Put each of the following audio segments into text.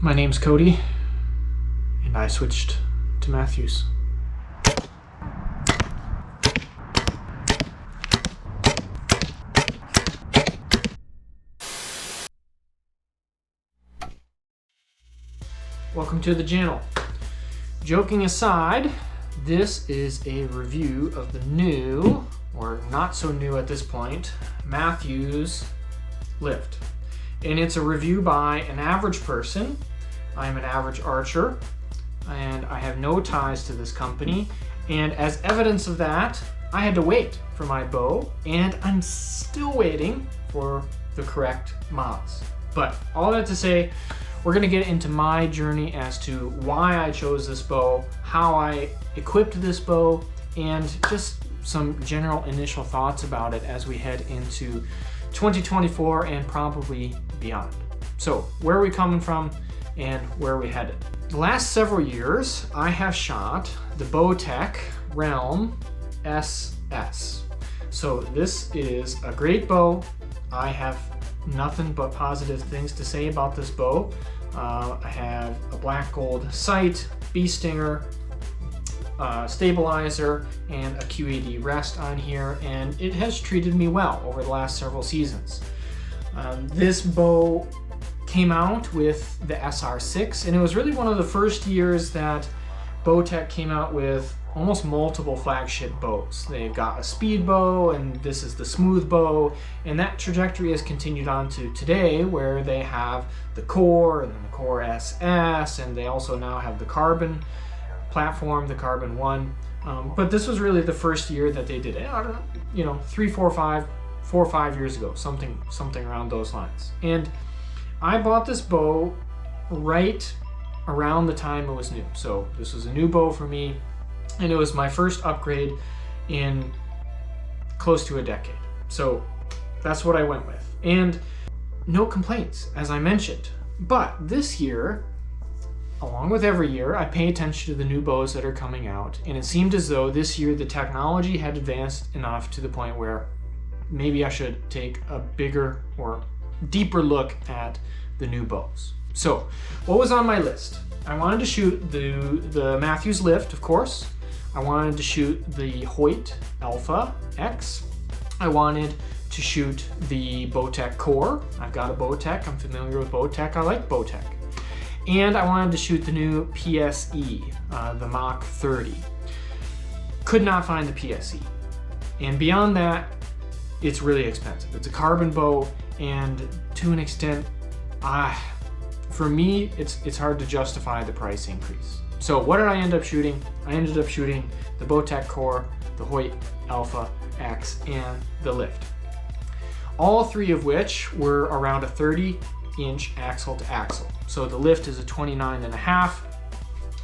My name's Cody, and I switched to Mathews. Welcome to the channel. Joking aside, this is a review of the new, or not so new at this point, Mathews LIFT. And it's a review by an average person. I'm an average archer, and I have no ties to this company. And as evidence of that, I had to wait for my bow, and I'm still waiting for the correct mods. But all that to say, we're gonna get into my journey as to why I chose this bow, how I equipped this bow, and just some general initial thoughts about it as we head into 2024 and probably beyond. So where are we coming from and where are we headed? The last several years, I have shot the Bowtech Realm SS. So this is a great bow. I have nothing but positive things to say about this bow. I have a black gold sight, bee stinger, stabilizer, and a QAD rest on here, and it has treated me well over the last several seasons. This bow came out with the SR6, and it was really one of the first years that Bowtech came out with almost multiple flagship bows. They've got a speed bow, and this is the smooth bow, and that trajectory has continued on to today, where they have the Core and then the Core SS, and they also now have the carbon platform, the Carbon 1. But this was really the first year that they did it. I don't know, you know, 4 or 5 years ago, something around those lines. And I bought this bow right around the time it was new. So this was a new bow for me, and it was my first upgrade in close to a decade. So that's what I went with. And no complaints, as I mentioned. But this year, along with every year, I pay attention to the new bows that are coming out, and it seemed as though this year the technology had advanced enough to the point where maybe I should take a bigger or deeper look at the new bows. So what was on my list? I wanted to shoot the Mathews LIFT, of course. I wanted to shoot the Hoyt Alpha X. I wanted to shoot the Bowtech Core. I've got a Bowtech, I'm familiar with Bowtech, I like Bowtech. And I wanted to shoot the new PSE, the Mach 30. Could not find the PSE. And beyond that, it's really expensive. It's a carbon bow, and to an extent, for me, it's hard to justify the price increase. So what did I end up shooting? I ended up shooting the Bowtech Core, the Hoyt Alpha X, and the LIFT. All three of which were around a 30-inch axle to axle. So the LIFT is a 29.5,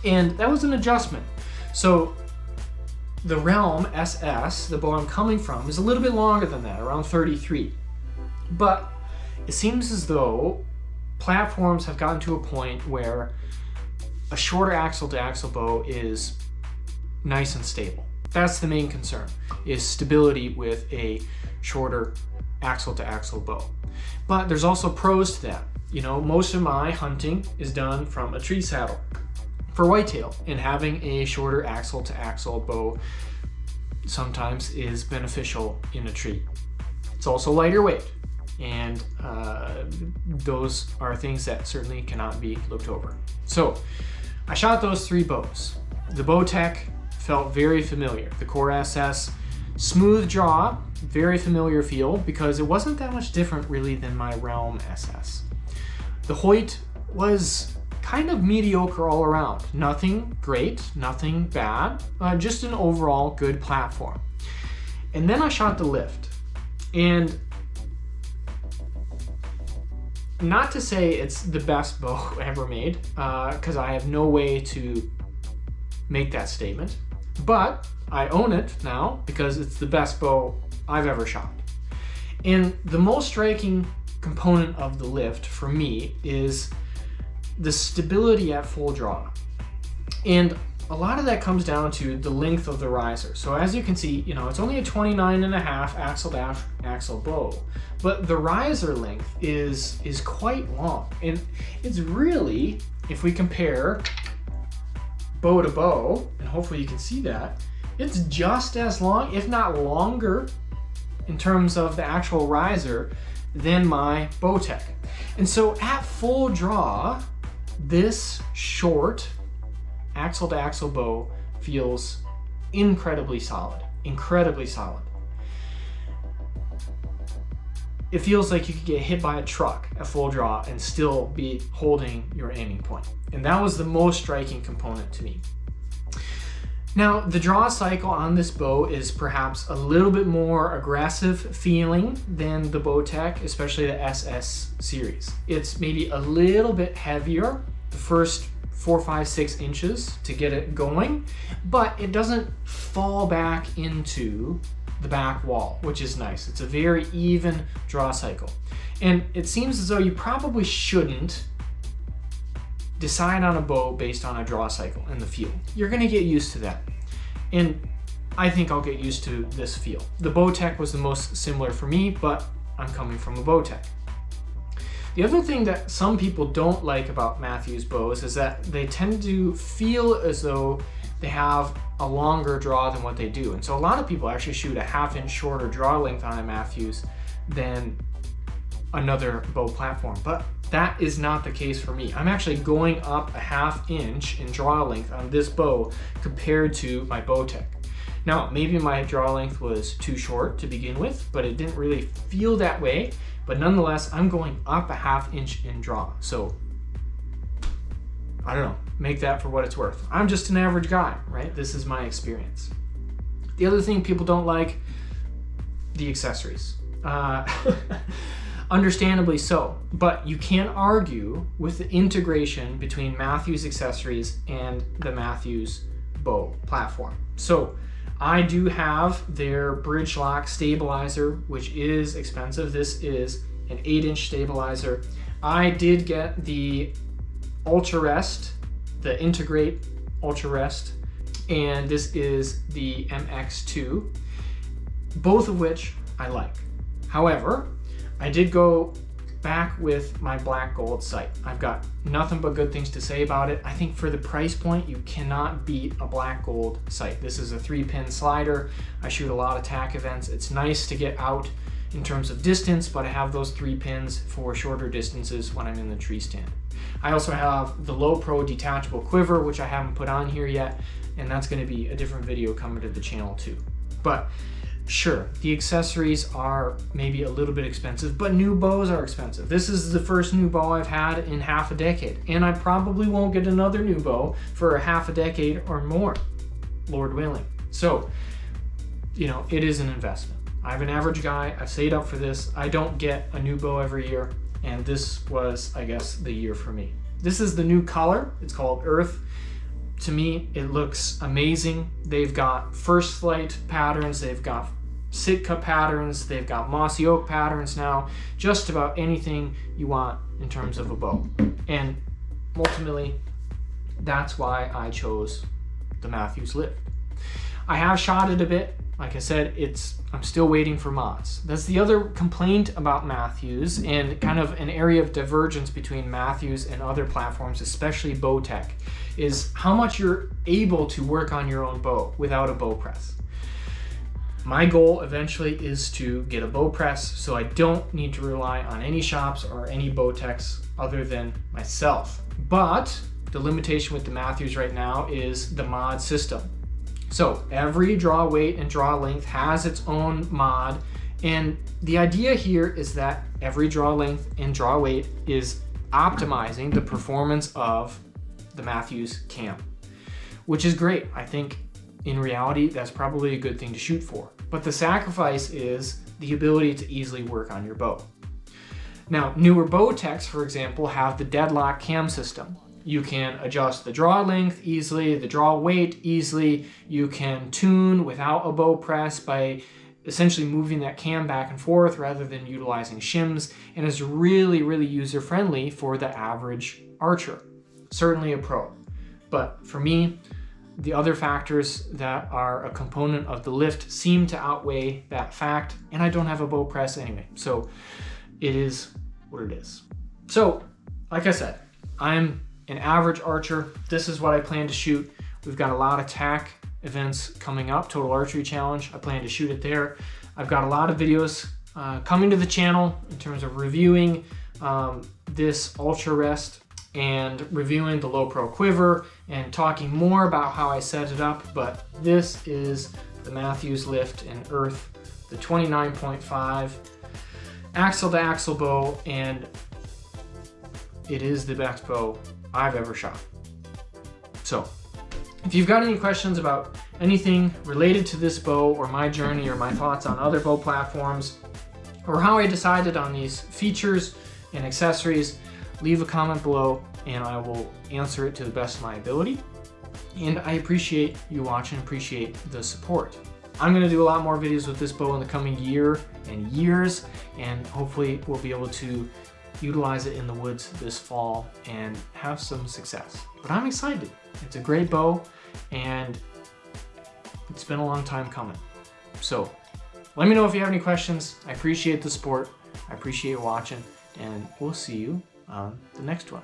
and that was an adjustment. So the Realm SS, the bow I'm coming from, is a little bit longer than that, around 33. But it seems as though platforms have gotten to a point where a shorter axle to axle bow is nice and stable. That's the main concern, is stability with a shorter axle to axle bow. But there's also pros to that. You know, most of my hunting is done from a tree saddle for whitetail, and having a shorter axle to axle bow sometimes is beneficial in a tree. It's also lighter weight, and those are things that certainly cannot be looked over. So I shot those three bows. The Bowtech felt very familiar. The Core SS, smooth draw, very familiar feel, because it wasn't that much different really than my Realm SS. The Hoyt was kind of mediocre all around. Nothing great, nothing bad, just an overall good platform. And then I shot the LIFT, and not to say it's the best bow ever made, because I have no way to make that statement, but I own it now because it's the best bow I've ever shot. And the most striking component of the LIFT for me is the stability at full draw. And a lot of that comes down to the length of the riser. So as you can see, it's only a 29.5 axle to axle bow, but the riser length is quite long. And it's really, if we compare bow to bow, and hopefully you can see that, it's just as long, if not longer, in terms of the actual riser than my Bowtech. And so at full draw, this short axle to axle bow feels incredibly solid, incredibly solid. It feels like you could get hit by a truck at full draw and still be holding your aiming point. And that was the most striking component to me. Now, the draw cycle on this bow is perhaps a little bit more aggressive feeling than the Bowtech, especially the SS series. It's maybe a little bit heavier the first 4, 5, 6 inches to get it going, but it doesn't fall back into the back wall, which is nice. It's a very even draw cycle. And it seems as though you probably shouldn't decide on a bow based on a draw cycle in the field. You're gonna get used to that. And I think I'll get used to this feel. The Bowtech was the most similar for me, but I'm coming from a Bowtech. The other thing that some people don't like about Mathews bows is that they tend to feel as though they have a longer draw than what they do. And so a lot of people actually shoot a 1/2 inch shorter draw length on a Mathews than another bow platform, but that is not the case for me. I'm actually going up a 1/2 inch in draw length on this bow compared to my Bowtech. Now, maybe my draw length was too short to begin with, but it didn't really feel that way. But nonetheless, I'm going up a 1/2 inch in draw. So, I don't know, make that for what it's worth. I'm just an average guy, right? This is my experience. The other thing people don't like, the accessories. Understandably so, but you can't argue with the integration between Mathews accessories and the Mathews bow platform. So I do have their bridge lock stabilizer, which is expensive. This is an 8-inch stabilizer. I did get the Ultra Rest, the Integrate Ultra Rest, and this is the MX2, both of which I like. However, I did go back with my black gold sight. I've got nothing but good things to say about it. I think for the price point, you cannot beat a black gold sight. This is a 3-pin slider. I shoot a lot of tack events. It's nice to get out in terms of distance, but I have those 3 pins for shorter distances when I'm in the tree stand. I also have the Low Pro detachable quiver, which I haven't put on here yet, and that's going to be a different video coming to the channel too. But sure, the accessories are maybe a little bit expensive, but new bows are expensive. This is the first new bow I've had in half a decade, and I probably won't get another new bow for a half a decade or more, Lord willing. So, it is an investment. I'm an average guy. I've saved up for this. I don't get a new bow every year, and this was, I guess, the year for me. This is the new color. It's called Earth. To me, it looks amazing. They've got first flight patterns, they've got Sitka patterns, they've got mossy oak patterns now, just about anything you want in terms of a bow. And ultimately, that's why I chose the Mathews LIFT. I have shot it a bit. Like I said, I'm still waiting for mods. That's the other complaint about Mathews, and kind of an area of divergence between Mathews and other platforms, especially Bowtech, is how much you're able to work on your own bow without a bow press. My goal eventually is to get a bow press, so I don't need to rely on any shops or any Bowtechs other than myself. But the limitation with the Mathews right now is the mod system. So every draw weight and draw length has its own mod, and the idea here is that every draw length and draw weight is optimizing the performance of the Mathews cam, which is great. I think in reality, that's probably a good thing to shoot for. But the sacrifice is the ability to easily work on your bow. Now, newer Bowtechs, for example, have the deadlock cam system. You can adjust the draw length easily, the draw weight easily. You can tune without a bow press by essentially moving that cam back and forth rather than utilizing shims, and is really, really user-friendly for the average archer. Certainly a pro. But for me, the other factors that are a component of the lift seem to outweigh that fact, and I don't have a bow press anyway, so it is what it is. So, like I said, I'm an average archer. This is what I plan to shoot. We've got a lot of TAC events coming up, Total Archery Challenge. I plan to shoot it there. I've got a lot of videos coming to the channel in terms of reviewing this Ultra Rest and reviewing the Low Pro Quiver and talking more about how I set it up. But this is the Mathews LIFT and Earth, the 29.5 axle to axle bow, and it is the best bow I've ever shot. So if you've got any questions about anything related to this bow or my journey or my thoughts on other bow platforms or how I decided on these features and accessories, leave a comment below and I will answer it to the best of my ability. And I appreciate you watching, appreciate the support. I'm gonna do a lot more videos with this bow in the coming year and years, and hopefully we'll be able to utilize it in the woods this fall and have some success. But I'm excited. It's a great bow and it's been a long time coming. So let me know if you have any questions. I appreciate the support. I appreciate watching, and we'll see you on the next one.